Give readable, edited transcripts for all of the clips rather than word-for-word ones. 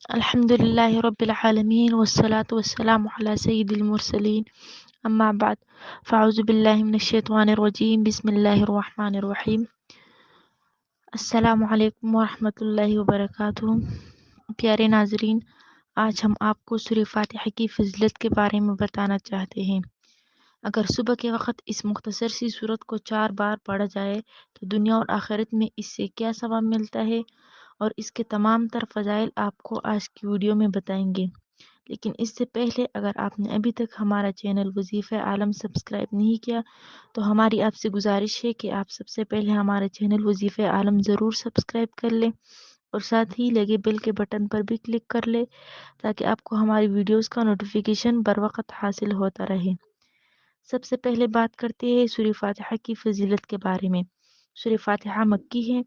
الحمد لله رب العالمين والصلاة والسلام على سيد المرسلين. أما بعد، فأعوذ بالله من الشيطان الرجيم. بسم الله الرحمن الرحيم. السلام علیکم ورحمۃ اللہ وبرکاتہ. پیارے ناظرین، آج ہم آپ کو سورہ فاتحہ کی فضیلت کے بارے میں بتانا چاہتے ہیں. اگر صبح کے وقت اس مختصر سی سورت کو 4 بار پڑھا جائے تو دنیا اور آخرت میں اس سے کیا ثواب ملتا ہے، اور اس کے تمام تر فضائل آپ کو آج کی ویڈیو میں بتائیں گے. لیکن اس سے پہلے اگر آپ نے ابھی تک ہمارا چینل وظیفہ عالم سبسکرائب نہیں کیا تو ہماری آپ سے گزارش ہے کہ آپ سب سے پہلے ہمارا چینل وظیفہ عالم ضرور سبسکرائب کر لیں اور ساتھ ہی لگے بیل کے بٹن پر بھی کلک کر لیں تاکہ آپ کو ہماری ویڈیوز کا نوٹیفیکیشن بر وقت حاصل ہوتا رہے. سب سے پہلے بات کرتے ہیں سورہ فاتحہ کی فضیلت کے بارے میں. سورہ فاتحہ مکی ہے.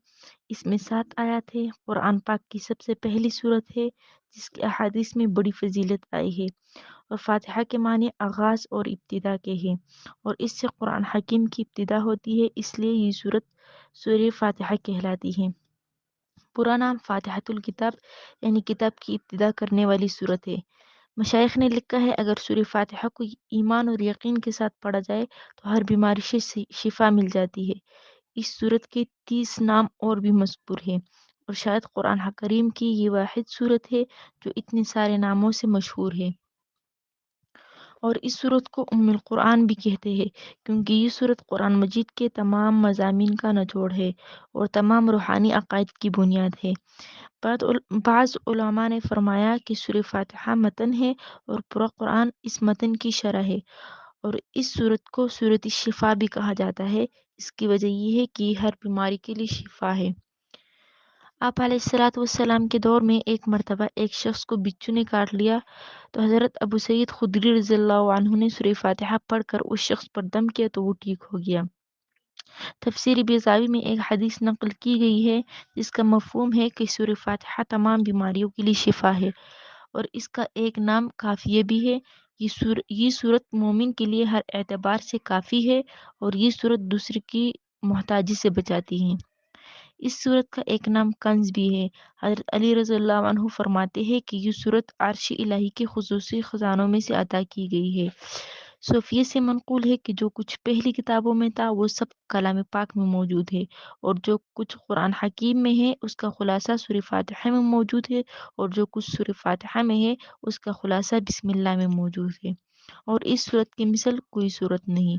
اس میں 7 آیات ہے. قرآن پاک کی سب سے پہلی سورت ہے جس کی احادیث میں بڑی فضیلت آئی ہے، اور فاتحہ کے معنی آغاز اور ابتدا کے ہیں، اور اس سے قرآن حکیم کی ابتدا ہوتی ہے، اس لیے یہ سورت سورہ فاتحہ کہلاتی ہے. پورا نام فاتحۃ الکتاب یعنی کتاب کی ابتدا کرنے والی سورت ہے. مشائخ نے لکھا ہے اگر سورہ فاتحہ کو ایمان اور یقین کے ساتھ پڑھا جائے تو ہر بیماری سے شفا مل جاتی ہے. اس سورت کے 30 نام اور بھی مذکور ہیں، اور شاید قرآن کریم کی یہ واحد سورت ہے جو اتنے سارے ناموں سے مشہور ہے. اور اس سورت کو ام القرآن بھی کہتے ہیں کیونکہ یہ سورت قرآن مجید کے تمام مضامین کا نچوڑ ہے اور تمام روحانی عقائد کی بنیاد ہے. بعض علماء نے فرمایا کہ سورہ فاتحہ متن ہے اور پورا قرآن اس متن کی شرح ہے، اور اس سورت کو سورۃ الشفا بھی کہا جاتا ہے. اس کی وجہ یہ ہے کہ یہ ہر بیماری کے لیے شفا ہے. آپ علیہ السلام کے دور میں ایک مرتبہ ایک شخص کو بچھو نے کاٹ لیا تو حضرت ابو سعید خدری رضی اللہ عنہ نے سورہ فاتحہ پڑھ کر اس شخص پر دم کیا تو وہ ٹھیک ہو گیا. تفسیر بیضاوی میں ایک حدیث نقل کی گئی ہے جس کا مفہوم ہے کہ سورہ فاتحہ تمام بیماریوں کے لیے شفا ہے، اور اس کا ایک نام کافیہ بھی ہے. یہ سورت مومن کے لیے ہر اعتبار سے کافی ہے، اور یہ سورت دوسرے کی محتاجی سے بچاتی ہے. اس سورت کا ایک نام کنز بھی ہے. حضرت علی رضی اللہ عنہ فرماتے ہیں کہ یہ سورت عرش الہی کے خصوصی خزانوں میں سے عطا کی گئی ہے. صوفیہ سے منقول ہے کہ جو کچھ پہلی کتابوں میں تھا وہ سب کلام پاک میں موجود ہے، اور جو کچھ قرآن حکیم میں ہے اس کا خلاصہ سورہ فاتحہ میں موجود ہے، اور جو کچھ سورہ فاتحہ میں ہے اس کا خلاصہ بسم اللہ میں موجود ہے، اور اس سورت کی مثل کوئی سورت نہیں.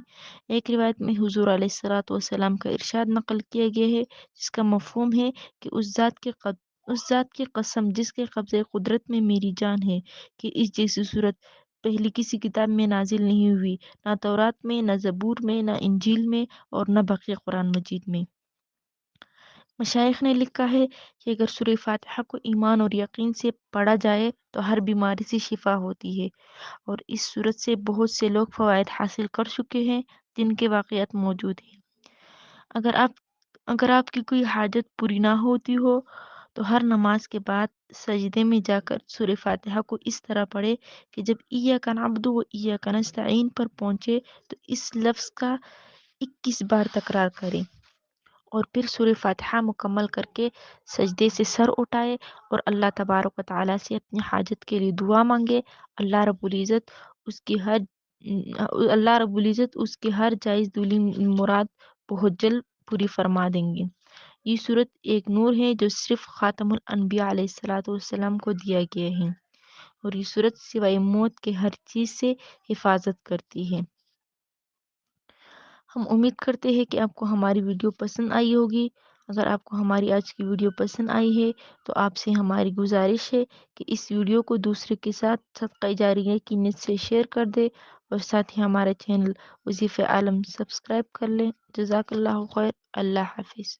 ایک روایت میں حضور علیہ السلام کا ارشاد نقل کیا گیا ہے جس کا مفہوم ہے کہ اس ذات کی قسم جس کے قبضے قدرت میں میری جان ہے کہ اس جیسی صورت پہلی کسی کتاب میں نازل نہیں ہوئی، نہ تورات میں، نہ زبور میں، نہ انجیل میں، اور نہ بقیہ قرآن مجید میں. مشائخ نے لکھا ہے کہ اگر سورہ فاتحہ کو ایمان اور یقین سے پڑھا جائے تو ہر بیماری سے شفا ہوتی ہے، اور اس صورت سے بہت سے لوگ فوائد حاصل کر چکے ہیں جن کے واقعات موجود ہیں. اگر آپ کی کوئی حاجت پوری نہ ہوتی ہو تو ہر نماز کے بعد سجدے میں جا کر سورہ فاتحہ کو اس طرح پڑھے کہ جب ایاک نعبد و ایاک نستعین پر پہنچے تو اس لفظ کا 21 بار تکرار کریں، اور پھر سورہ فاتحہ مکمل کر کے سجدے سے سر اٹھائے اور اللہ تبارک و تعالیٰ سے اپنی حاجت کے لیے دعا مانگے. اللہ رب العزت اس کی ہر جائز دلی مراد بہت جلد پوری فرما دیں گے. یہ صورت ایک نور ہے جو صرف خاتم الانبیاء علیہ السلام کو دیا گیا ہے، اور یہ صورت سوائے موت کے ہر چیز سے حفاظت کرتی ہے. ہم امید کرتے ہیں کہ آپ کو ہماری ویڈیو پسند آئی ہوگی. اگر آپ کو ہماری آج کی ویڈیو پسند آئی ہے تو آپ سے ہماری گزارش ہے کہ اس ویڈیو کو دوسرے کے ساتھ صدقہ جاریہ کی نیت سے شیئر کر دے، اور ساتھ ہی ہمارے چینل وظیفہ عالم سبسکرائب کر لیں. جزاک اللہ خیر. اللہ حافظ.